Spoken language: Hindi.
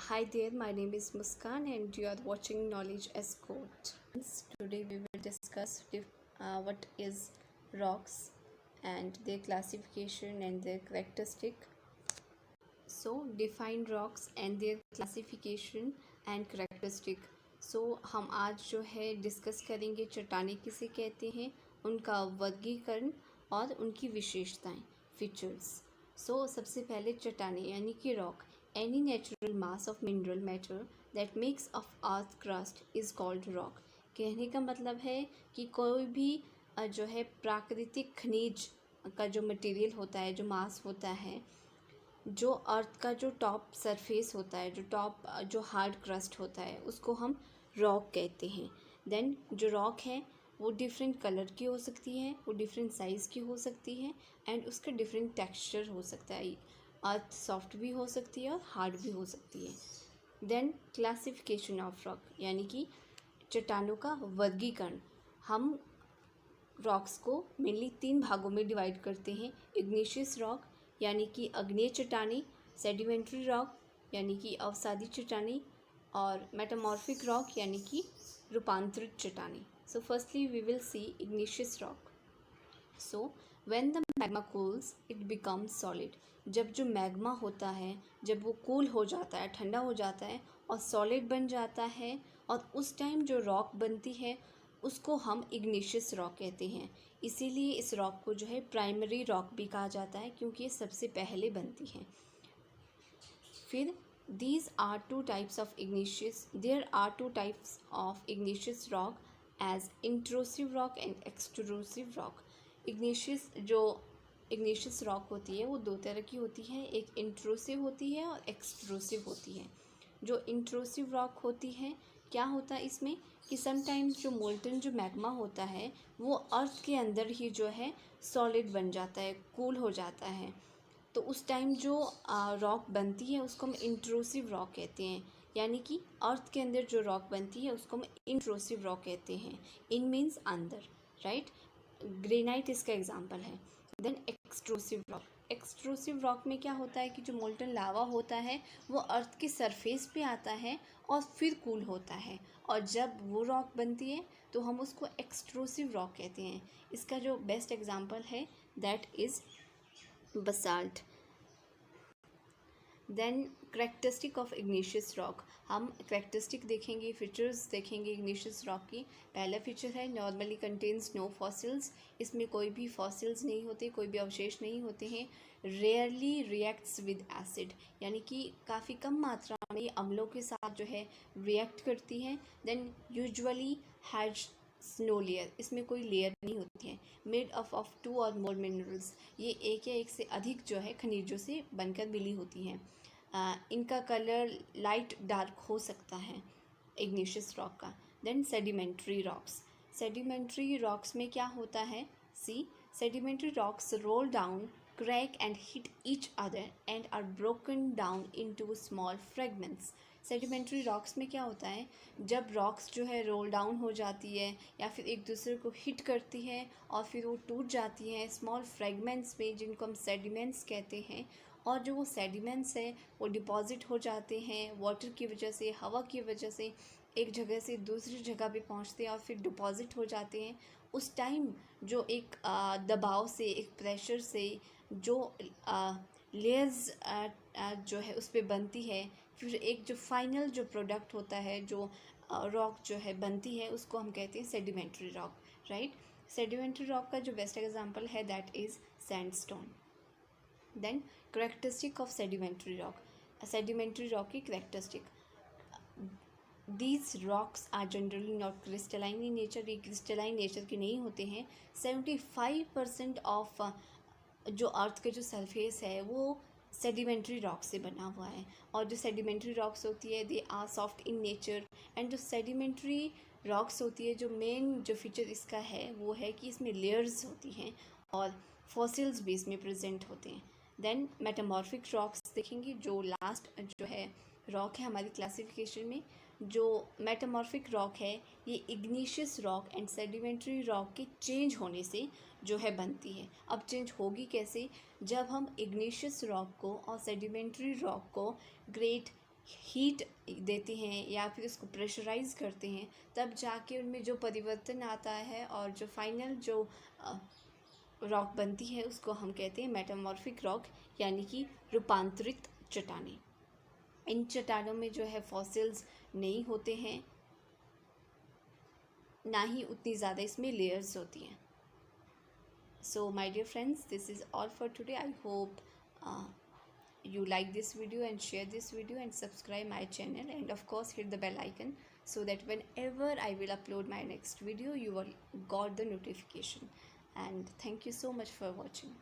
Hi there, my name is Muskan and you are watching Knowledge as Code. Today we will discuss what is rocks and their classification and their characteristic. So define rocks and their classification and characteristic. हम आज जो है डिस्कस करेंगे चट्टानें किसे कहते हैं, उनका वर्गीकरण और उनकी विशेषताएं, फीचर्स. सबसे पहले चट्टानें यानी कि rock. Any natural mass of mineral matter that makes of earth crust is called rock. कहने का मतलब है कि कोई भी जो है प्राकृतिक खनिज का जो मटेरियल होता है, जो मास होता है, जो अर्थ का जो टॉप सरफेस होता है, जो हार्ड क्रस्ट होता है, उसको हम रॉक कहते हैं. देन जो रॉक है वो डिफरेंट कलर की हो सकती है, वो डिफरेंट साइज़ की हो सकती है एंड उसका डिफरेंट टेक्सचर हो सकता है. अर्थ सॉफ्ट भी हो सकती है और हार्ड भी हो सकती है. देन क्लासिफिकेशन ऑफ रॉक यानी कि चट्टानों का वर्गीकरण. हम रॉक्स को मेनली 3 भागों में डिवाइड करते हैं. इग्निशियस रॉक यानी कि अग्नेय चट्टानें, सेडिमेंट्री रॉक यानी कि अवसादी चट्टानें, और मेटामॉर्फिक रॉक यानी कि रूपांतरित चट्टानें. So firstly we will see igneous rock. So when the magma cools it becomes solid. जब जो मैग्मा होता है, जब वो कूल हो जाता है, ठंडा हो जाता है और सॉलिड बन जाता है, और उस टाइम जो रॉक बनती है उसको हम इग्निशियस रॉक कहते हैं. इसीलिए इस रॉक को जो है प्राइमरी रॉक भी कहा जाता है क्योंकि ये सबसे पहले बनती है. फिर these are two types of igneous there are two types of igneous rock as intrusive rock and extrusive rock. Igneous rock होती है वो 2 तरह की होती है. एक इंट्रूसिव होती है और एक्सट्रूसिव होती है. जो इंट्रूसिव रॉक होती है, क्या होता है इसमें कि समटाइम्स जो मोल्टन जो मैग्मा होता है वो अर्थ के अंदर ही जो है सॉलिड बन जाता है, कूल हो जाता है. तो उस टाइम जो रॉक बनती है उसको हम इंट्रूसिव रॉक कहते हैं. यानी कि अर्थ के अंदर जो रॉक बनती है उसको हम इंट्रूसिव रॉक कहते हैं. इन मीन्स अंदर, राइट. ग्रेनाइट इसका एग्जाम्पल है. Then extrusive rock. Extrusive rock में क्या होता है कि जो मोल्टन लावा होता है वो अर्थ के सरफेस पे आता है और फिर कूल होता है, और जब वो रॉक बनती है तो हम उसको एक्सट्रूसिव रॉक कहते हैं. इसका जो बेस्ट एग्जाम्पल है that is basalt. Then characteristic of igneous rock. हम करेक्टरिस्टिक देखेंगे, फीचर्स देखेंगे इग्निशियस रॉक की. पहला फीचर है नॉर्मली कंटेन्स नो फॉसिल्स. इसमें कोई भी फॉसिल्स नहीं होते, कोई भी अवशेष नहीं होते हैं. रेयरली रिएक्ट्स विद एसिड यानी कि काफ़ी कम मात्रा में अम्लों के साथ जो है रिएक्ट करती है. Then usually has no layer. इसमें कोई लेयर नहीं होती है. मेड ऑफ 2 और मोर मिनरल्स. ये एक या एक से अधिक जो है खनिजों से बनकर मिली होती हैं. इनका कलर लाइट डार्क हो सकता है इग्निशियस रॉक का. Then sedimentary rocks. Sedimentary rocks में क्या होता है, see sedimentary rocks roll down, crack and hit each other and are broken down into small fragments. Sedimentary rocks में क्या होता है, जब रॉक्स जो है रोल डाउन हो जाती है या फिर एक दूसरे को हिट करती है और फिर वो टूट जाती हैं स्मॉल फ्रेगमेंट्स में, जिनको हम सेडिमेंट्स कहते हैं. और जो वो सेडिमेंट्स है वो डिपॉजिट हो जाते हैं वाटर की वजह से, हवा की वजह से, एक जगह से दूसरी जगह पे पहुंचते हैं और फिर डिपॉजिट हो जाते हैं. उस टाइम जो एक दबाव से, एक प्रेशर से जो लेयर्स जो है उस पर बनती है, फिर एक जो फाइनल जो प्रोडक्ट होता है, जो रॉक जो है बनती है, उसको हम कहते हैं sedimentary rock, right. Sedimentary rock का जो बेस्ट एग्जांपल है that is sandstone. Then characteristic of sedimentary rock. Sedimentary rock की characteristic. These rocks are generally not crystalline in nature. ये क्रिस्टलाइन नेचर के नहीं होते हैं. 75% ऑफ जो अर्थ का जो सरफेस है वो सेडिमेंट्री रॉक से बना हुआ है. और जो सेडिमेंट्री रॉक्स होती है they are soft in nature. And जो सेडिमेंट्री रॉक्स होती है, जो मेन जो फीचर इसका है वो है कि इसमें लेयर्स होती हैं और फॉसिल्स भी इसमें प्रेजेंट होते हैं. देन मेटामॉर्फिक रॉक्स देखेंगे, जो लास्ट जो है रॉक है हमारी क्लासिफिकेशन में. जो मेटामॉर्फिक रॉक है ये igneous rock and sedimentary rock के चेंज होने से जो है बनती है. अब चेंज होगी कैसे, जब हम इग्निशियस रॉक को और सेडिमेंट्री रॉक को ग्रेट हीट देते हैं या फिर उसको प्रेशराइज करते हैं, तब जाके उनमें जो परिवर्तन आता है और जो फाइनल जो रॉक बनती है उसको हम कहते हैं मेटामॉर्फिक रॉक, यानी कि रूपांतरित चट्टानें। इन चट्टानों में जो है फॉसिल्स नहीं होते हैं, ना ही उतनी ज़्यादा इसमें लेयर्स होती हैं। So my dear friends, this is all for today. I hope you like this video and share this video and subscribe my channel, and of course hit the bell icon so that whenever I will upload my next video you will got the notification. And thank you so much for watching.